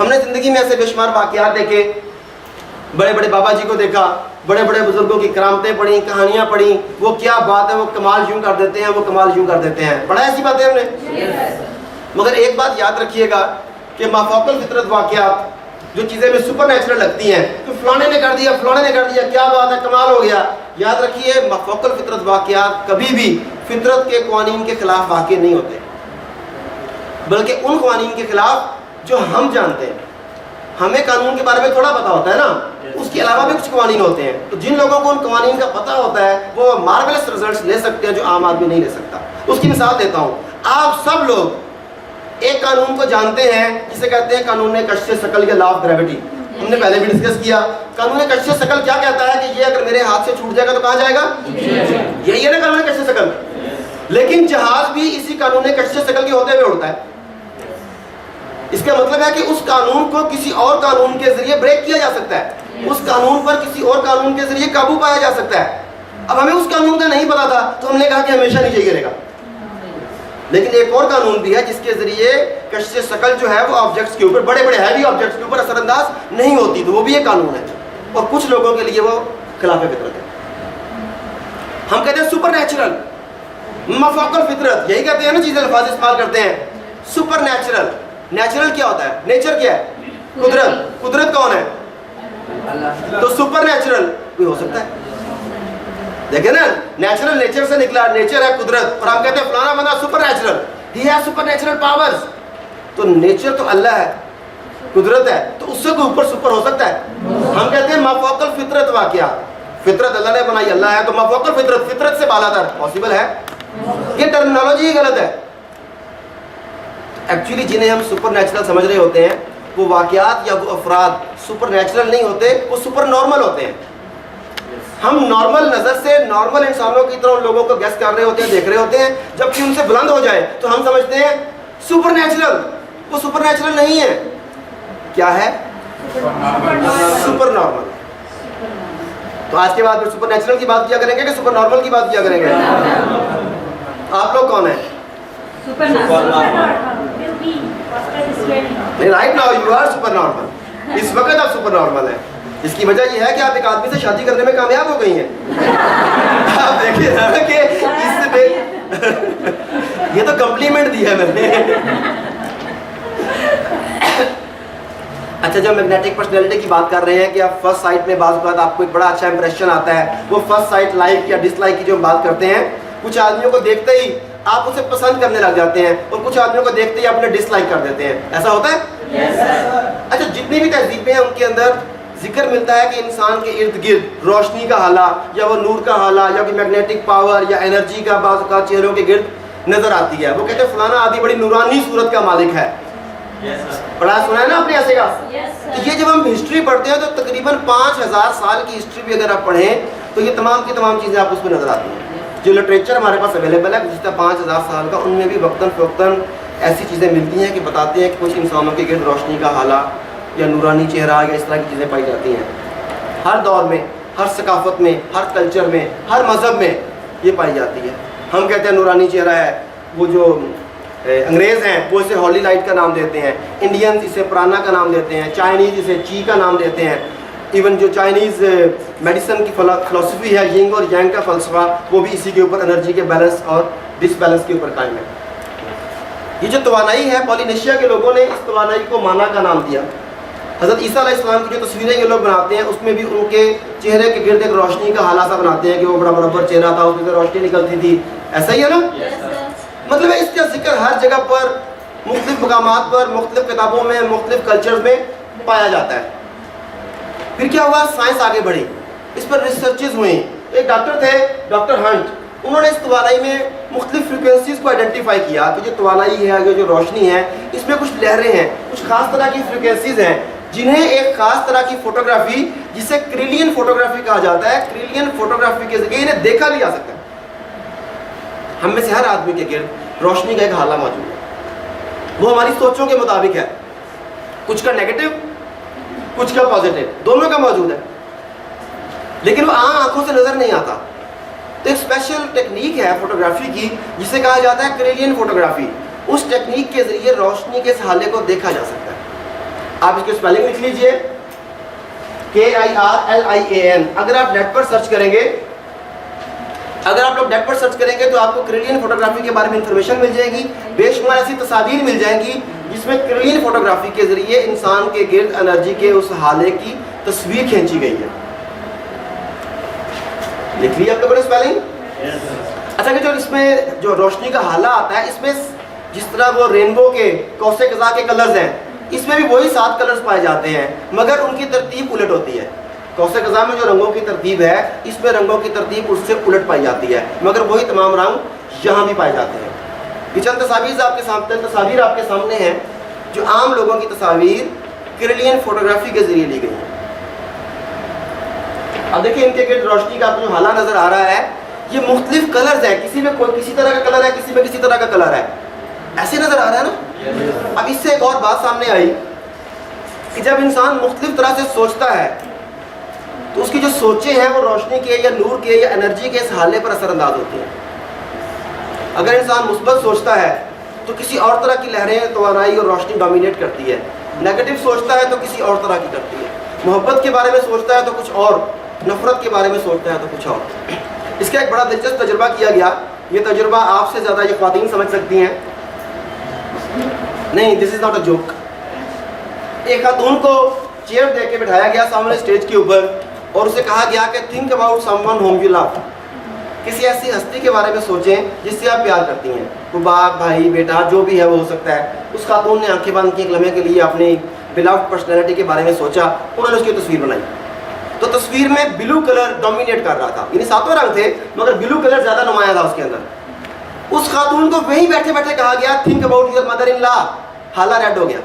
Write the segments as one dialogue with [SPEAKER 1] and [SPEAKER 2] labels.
[SPEAKER 1] ہم نے زندگی میں ایسے بے شمار واقعات دیکھے، بڑے بڑے بابا جی کو دیکھا، بڑے بڑے بزرگوں کی کرامتیں پڑھی، کہانیاں پڑھی، وہ کیا بات ہے، وہ کمال یوں کر دیتے ہیں، وہ کمال یوں کر دیتے ہیں، پڑھا ایسی باتیں ہم نے. مگر ایک بات یاد رکھیے گا کہ مافوق الفطرت واقعات، جو چیزیں میں سپر نیچرل لگتی ہیں، تو فلانے نے کر دیا، فلانے نے کر دیا، کیا بات ہے، کمال ہو گیا، یاد رکھیے مافوق الفطرت واقعات کبھی بھی فطرت کے قوانین کے خلاف واقع نہیں ہوتے، بلکہ ان قوانین کے خلاف جو ہم جانتے ہیں. ہمیں قانون کے بارے میں تھوڑا پتا ہوتا ہے نا، اس کے علاوہ بھی کچھ قوانین ہوتے ہیں، تو جن لوگوں کو ان قوانین کا پتہ ہوتا ہے وہ مارولس ریزلٹس لے سکتے ہیں جو عام آدمی نہیں لے سکتا. اس کی مثال دیتا ہوں. آپ سب لوگ ایک قانون کو جانتے ہیں جسے کہتے ہیں قانون کشش ثقل یا لا آف گریوٹی. ہم نے پہلے بھی ڈسکس کیا. قانون کشش ثقل کیا کہتا ہے کہ یہ اگر میرے ہاتھ سے چھوٹ جائے گا تو کہاں جائے گا؟ یہی ہے نا قانون کشش ثقل. لیکن جہاز بھی اسی قانون کشش ثقل کے ہوتے ہوئے اڑتا ہے. اس کا مطلب ہے کہ اس قانون کو کسی اور قانون کے ذریعے بریک کیا جا سکتا ہے، اس قانون پر کسی اور قانون کے ذریعے قابو پایا جا سکتا ہے. اب ہمیں اس قانون کا نہیں پتا تھا تو ہم نے کہا کہ ہمیشہ نیچے گرے گا. لیکن ایک اور قانون بھی ہے جس کے ذریعے کشش ثقل جو ہے وہ آبجیکٹس کے اوپر، بڑے بڑے ہیوی آبجیکٹس کے اوپر اثر انداز نہیں ہوتی، تو وہ بھی ایک قانون ہے، اور کچھ لوگوں کے لیے وہ خلاف فطرت ہے. ہم کہتے ہیں سپر نیچرل، مافوق الفطرت، یہی کہتے ہیں نا، چیزیں الفاظ استعمال کرتے ہیں. سپر نیچرل، نیچرل کیا ہوتا ہے؟ نیچر کیا ہے؟ قدرت. قدرت کون ہے؟ تو سپر نیچرل کوئی ہو سکتا ہے. دیکھیں نا، نیچرل نیچر سے نکلا، نیچر ہے قدرت، اور ہم کہتے ہیں فلانا بندہ super natural, he has super natural powers. تو نیچر تو اللہ ہے، قدرت ہے، تو اس سے کوئی اوپر سپر ہو سکتا ہے؟ ہم کہتے ہیں مافوق الفطرت واقعات. فطرت اللہ نے بنائی، اللہ ہے، تو مافوق الفطرت، فطرت سے بالا تر پاسبل ہے. یہ ٹرمینالوجی ہی غلط ہے. ایکچولی جنہیں ہم سپر نیچرل سمجھ رہے ہوتے ہیں وہ واقعات یا وہ افراد سپر نیچرل نہیں ہوتے، وہ سپر نارمل ہوتے ہیں. ہم نارمل نظر سے نارمل انسانوں کی طرح ان لوگوں کو گیس کر رہے ہوتے ہیں، دیکھ رہے ہوتے ہیں، جبکہ ان سے بلند ہو جائے تو ہم سمجھتے ہیں سپر نیچرل. وہ سپر نیچرل نہیں ہے. کیا ہے؟ Super normal. تو آج کے بعد پھر سپر نیچرل کی بات کیا کریں گے کہ سپر نارمل کی بات کیا کریں گے؟ آپ لوگ کون ہیں؟ Right now you are super normal. اس وقت آپ سپر نارمل ہیں. اس کی وجہ یہ ہے کہ آپ ایک آدمی سے شادی کرنے میں کامیاب ہو گئی ہیں. آپ دیکھیے کہ اس سے یہ تو کمپلیمنٹ دی ہے میں نے. اچھا، جب میگنیٹک پرسنالٹی کی بات کر رہے ہیں کہ آپ فرسٹ سائٹ میں بعض اوقات آپ کو ایک بڑا اچھا امپریشن آتا ہے، وہ فرسٹ سائٹ لائک یا ڈس لائک کی جو ہم بات کرتے ہیں، کچھ آدمیوں کو دیکھتے ہی آپ اسے پسند کرنے لگ جاتے ہیں اور کچھ آدمیوں کو دیکھتے ہی آپ انہیں ڈس لائک کر دیتے ہیں. ایسا ہوتا ہے؟ اچھا، جتنی بھی تہذیبیں ہیں ان کے اندر ذکر ملتا ہے کہ انسان کے ارد گرد روشنی کا حالہ یا وہ نور کا حالہ یا کوئی میگنیٹک پاور یا انرجی کا بعض اوقات چہروں کے گرد نظر آتی ہے. وہ کہتے ہیں فلانا آدمی بڑی نورانی صورت کا مالک ہے. پڑھا سنا ہے نا آپ نے ایسے کا؟ تو یہ جب ہم ہسٹری پڑھتے ہیں تو تقریباً 5000 سال کی ہسٹری بھی اگر آپ پڑھیں تو یہ تمام کی تمام چیزیں آپ اس میں نظر آتی ہیں. جو لٹریچر ہمارے پاس اویلیبل ہے گزشتہ 5000 سال کا، ان میں بھی وقتاً فوقتاً ایسی چیزیں ملتی ہیں کہ بتاتے ہیں کہ کچھ انسانوں کے گرد روشنی کا حالہ یا نورانی چہرہ یا اس طرح کی چیزیں پائی جاتی ہیں. ہر دور میں، ہر ثقافت میں، ہر کلچر میں، ہر مذہب میں یہ پائی جاتی ہے. ہم کہتے ہیں نورانی چہرہ ہے. وہ جو انگریز ہیں وہ اسے ہولی لائٹ کا نام دیتے ہیں، انڈینز اسے پرانا کا نام دیتے ہیں، چائنیز اسے چی کا نام دیتے ہیں. ایون جو چائنیز میڈیسن کی فلسفی ہے، ینگ اور یانگ کا فلسفہ، وہ بھی اسی کے اوپر انرجی کے بیلنس اور ڈس بیلنس کے اوپر قائم ہے. یہ جو توانائی ہے، پولینیشیا کے لوگوں نے اس توانائی کو مانا کا نام دیا. حضرت عیسیٰ علیہ السلام کی جو تصویریں یہ لوگ بناتے ہیں اس میں بھی ان کے چہرے کے گرد ایک روشنی کا حالہ سا بناتے ہیں کہ وہ بڑا مربع چہرہ تھا، اس میں سے روشنی نکلتی تھی. ایسا ہی ہے نا؟ مطلب ہے اس کا ذکر ہر جگہ پر، مختلف مقامات پر، مختلف کتابوں میں، مختلف کلچرز میں پایا جاتا ہے. پھر کیا ہوا؟ سائنس آگے بڑھی، اس پر ریسرچز ہوئیں. ایک ڈاکٹر تھے، ڈاکٹر ہنٹ، انہوں نے اس توانائی میں مختلف فریکوینسیز کو آئیڈینٹیفائی کیا کہ جو توانائی ہے، جو روشنی ہے، اس میں کچھ لہریں ہیں، کچھ خاص طرح کی فریکوینسیز ہیں جنہیں ایک خاص طرح کی فوٹوگرافی، جسے کریلین فوٹوگرافی کہا جاتا ہے، کریلین فوٹوگرافی کے ذریعے انہیں دیکھا بھی جا سکتا ہے. ہم میں سے ہر آدمی کے گرد روشنی کا ایک حالہ موجود ہے. وہ ہماری سوچوں کے مطابق ہے، کچھ کا نیگیٹو، کچھ کا پازیٹیو، دونوں کا موجود ہے، لیکن وہ عام آنکھوں سے نظر نہیں آتا. تو ایک اسپیشل ٹیکنیک ہے فوٹوگرافی کی جسے کہا جاتا ہے کریلین فوٹوگرافی. اس ٹیکنیک کے ذریعے روشنی کے اس حالے کو دیکھا جا سکتا ہے. آپ اس کی اسپیلنگ لکھ لیجئے KIRLIAN. اگر آپ نیٹ پر سرچ کریں گے، اگر آپ لوگ نیٹ پر سرچ کریں گے تو آپ کو کرلین فوٹوگرافی کے بارے میں انفارمیشن مل جائے گی. بے شمار ایسی تصاویر مل جائیں گی جس میں کرلین فوٹوگرافی کے ذریعے انسان کے گرد انرجی کے اس حالے کی تصویر کھینچی گئی ہے. لکھ لی آپ لوگوں نے اسپیلنگ؟ اچھا کہ جو اس میں جو روشنی کا حالہ آتا ہے، اس میں جس طرح وہ رینبو کے قوس قزح کے کلرز ہیں، اس میں بھی وہی 7 کلرز پائے جاتے ہیں، مگر ان کی ترتیب الٹ ہوتی ہے. قوس قزح میں جو رنگوں کی ترتیب ہے، اس میں رنگوں کی ترتیب اس سے الٹ پائی جاتی ہے، مگر وہی تمام رنگ یہاں بھی پائے جاتے ہیں. یہ چند تصاویر آپ کے سامنے ہیں جو عام لوگوں کی تصاویر کرلین فوٹوگرافی کے ذریعے لی گئی ہیں. اب دیکھیں ان کے گرد روشنی کا جو حالہ نظر آ رہا ہے، یہ مختلف کلرز ہیں، کسی میں کوئی کسی طرح کا کلر ہے، کسی میں کسی طرح کا کلر ہے. ایسے نظر آ رہا ہے نا. اب اس سے ایک اور بات سامنے آئی کہ جب انسان مختلف طرح سے سوچتا ہے تو اس کی جو سوچیں ہیں وہ روشنی کے یا نور کے یا انرجی کے اس حالے پر اثر انداز ہوتی ہیں. اگر انسان مثبت سوچتا ہے تو کسی اور طرح کی لہریں توانائی اور روشنی ڈومینیٹ کرتی ہے. نیگیٹو سوچتا ہے تو کسی اور طرح کی کرتی ہے. محبت کے بارے میں سوچتا ہے تو کچھ اور، نفرت کے بارے میں سوچتا ہے تو کچھ اور. اس کا ایک بڑا دلچسپ تجربہ کیا گیا. یہ تجربہ آپ سے زیادہ یہ خواتین سمجھ سکتی ہیں. نہیں، دس از ناٹ اے جوک. ایک خاتون کو چیئر دے کے بٹھایا گیا سامنے اسٹیج کے اوپر اور اسے کہا گیا کہ think about someone whom you love. کسی ایسی ہستی کے بارے میں سوچیں جس سے آپ پیار کرتی ہیں. وہ باپ، بھائی، بیٹا، جو بھی ہے وہ ہو سکتا ہے. اس خاتون نے آنکھیں بند کی، ایک لمحے کے لیے اپنی بلاؤڈ پرسنالٹی کے بارے میں سوچا. انہوں نے اس کی تصویر بنائی تو تصویر میں بلو کلر ڈومینیٹ کر رہا تھا. یعنی 7 رنگ تھے مگر بلو کلر زیادہ نمایاں تھا اس کے اندر. اس خاتون کو وہیں بیٹھے بیٹھے کہا گیا think about your mother in law. حالہ ریڈ ہو گیا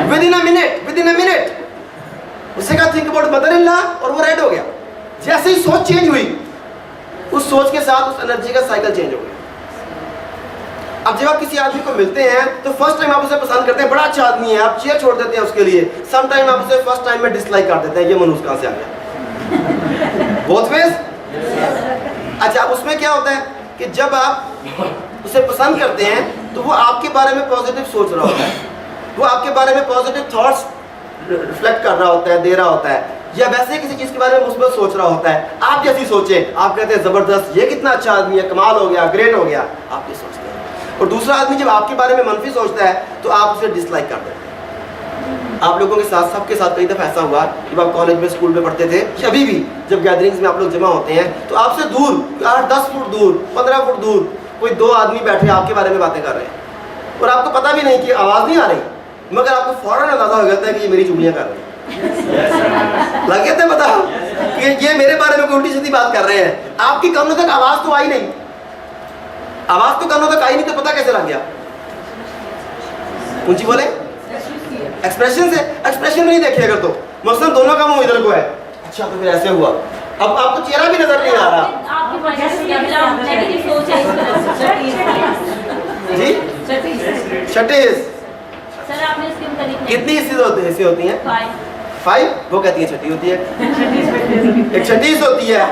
[SPEAKER 1] ود ان اے منٹ. اسے کہا think about mother in law اور وہ ریڈ ہو گیا. جیسے ہی سوچ چینج ہوئی، اس سوچ کے ساتھ اس انرجی کا سائیکل چینج ہو گیا. اب جب آپ کسی آدمی کو ملتے ہیں تو فرسٹ ٹائم آپ اسے پسند کرتے ہیں، بڑا اچھا آدمی ہے، آپ چیئر چھوڑ دیتے ہیں اس کے لیے. سم ٹائم آپ اسے فرسٹ ٹائم میں ڈس لائک کر دیتے ہیں. یہ منوس کہاں سے آ گیا؟ بہت ویز. اچھا اب اس میں کیا ہوتا ہے کہ جب آپ اسے پسند کرتے ہیں تو وہ آپ کے بارے میں پازیٹیو سوچ رہا ہوتا ہے، وہ آپ کے بارے میں پازیٹیو تھاٹس ریفلیکٹ کر رہا ہوتا ہے، دے رہا ہوتا ہے، یا ویسے کسی چیز کے بارے میں مثبت سوچ رہا ہوتا ہے. آپ جیسی سوچیں، آپ کہتے ہیں زبردست، یہ کتنا اچھا آدمی ہے، کمال ہو گیا، گریٹ ہو گیا، آپ یہ سوچتے ہیں. اور دوسرا آدمی جب آپ کے بارے میں منفی سوچتا ہے تو آپ اسے ڈس لائک کر دیتے ہیں. آپ لوگوں کے ساتھ، سب کے ساتھ کئی دفعہ ایسا ہوا جب آپ کالج میں، اسکول میں پڑھتے تھے، ابھی بھی جب گیدرنگز میں آپ لوگ جمع ہوتے ہیں تو آپ سے دور 8-10 فٹ دور، 15 فٹ دور کوئی 2 آدمی بیٹھے آپ کے بارے میں باتیں کر رہے ہیں اور آپ کو پتہ بھی نہیں کہ آواز نہیں آ رہی، مگر آپ کو فوراً اندازہ ہو جاتا ہے کہ یہ میری چگلیاں کر رہے ہیں. لگ گیا تھا پتا کہ یہ میرے بارے میں کوئی الٹی سیدھی بات کر رہے ہیں. آپ کی کانوں تک آواز تو آئی نہیں، آواز تو کانوں تک آئی نہیں تو پتہ کیسے لگ گیا؟ اونچی بولے ایکسپریشن سے. ایکسپریشن نہیں دیکھے اگر تو مثلاً دونوں کا منہ ادھر کو ہے، اچھا تو پھر ایسے ہوا. اب آپ کو چہرہ بھی نظر نہیں آ رہا. جی 36 کتنی حصے ہوتی ہیں؟ 5. وہ کہتی ہیں 6 ہوتی ہے. ایک 36 ہوتی ہے.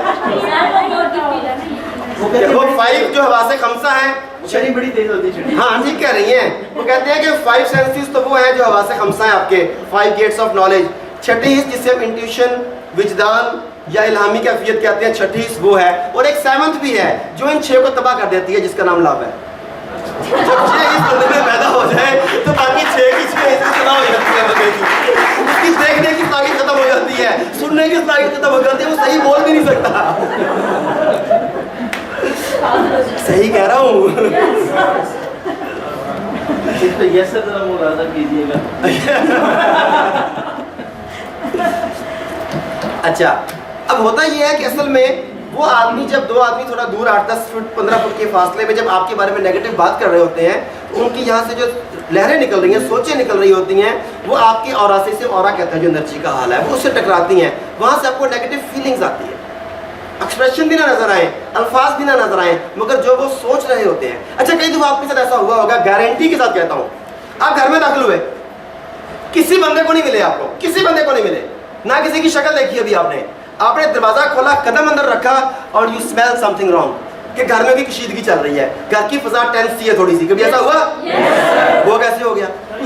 [SPEAKER 1] وہ 5 جو حواس خمسہ ہیں، چھٹی بڑی تیز ہوتی ہے. ہاں ٹھیک کہہ رہی ہیں. وہ کہتے ہیں کہ 5 سینسز تو وہ ہیں جو حواس خمسہ ہیں آپ کے 5 گیٹس آف نالج. 36 جسے ہم انٹیوشن، وجدان یا الہامی کیفیت کہتے ہیں، 36 وہ ہے. اور ایک 7 بھی ہے جو ان 6 کو تباہ کر دیتی ہے، جس کا نام لو ہے. جب 6 اس بندے میں پیدا ہو جائے تو باقی 6 کی 6 ایسے تباہ ہو جاتی ہے. اس کی دیکھنے کی صلاحیت ختم ہو جاتی ہے، سننے کی صلاحیت ختم ہو جاتی ہے، وہ صحیح بول بھی نہیں سکتا. صحیح کہہ رہا ہوں.
[SPEAKER 2] یس سر ذرا ملاحظہ کیجیے گا.
[SPEAKER 1] اچھا اب ہوتا یہ ہے کہ اصل میں وہ آدمی، جب 2 آدمی تھوڑا دور 8-10 فٹ 15 فٹ کے فاصلے میں جب آپ کے بارے میں نیگیٹو بات کر رہے ہوتے ہیں تو ان کی یہاں سے جو لہریں نکل رہی ہیں، سوچیں نکل رہی ہوتی ہیں، وہ آپ کے اورا سے اورا کہتا ہے جو انرجی کا حال ہے، وہ اس سے ٹکراتی ہیں. وہاں سے آپ کو نیگیٹو فیلنگز آتی ہے. ایکسپریشن بھی نہ نظر آئیں، الفاظ بھی نہ نظر آئیں، مگر جو وہ سوچ رہے ہوتے ہیں. اچھا کئی دفعہ آپ کے ساتھ ایسا ہوا ہوگا، گارنٹی کے ساتھ کہتا ہوں، آپ گھر میں داخل ہوئے، کسی بندے کو نہیں ملے، آپ کو کسی بندے کو نہیں ملے، نہ کسی کی شکل دیکھی ابھی آپ نے دروازہ کھولا، قدم اندر رکھا اور you smell some thing wrong, کہ گھر میں بھی کشیدگی چل رہی ہے، گھر کی فضا ٹینس سی ہے تھوڑی سی. کبھی ایسا ہوا؟ وہ کیسے ہو گیا؟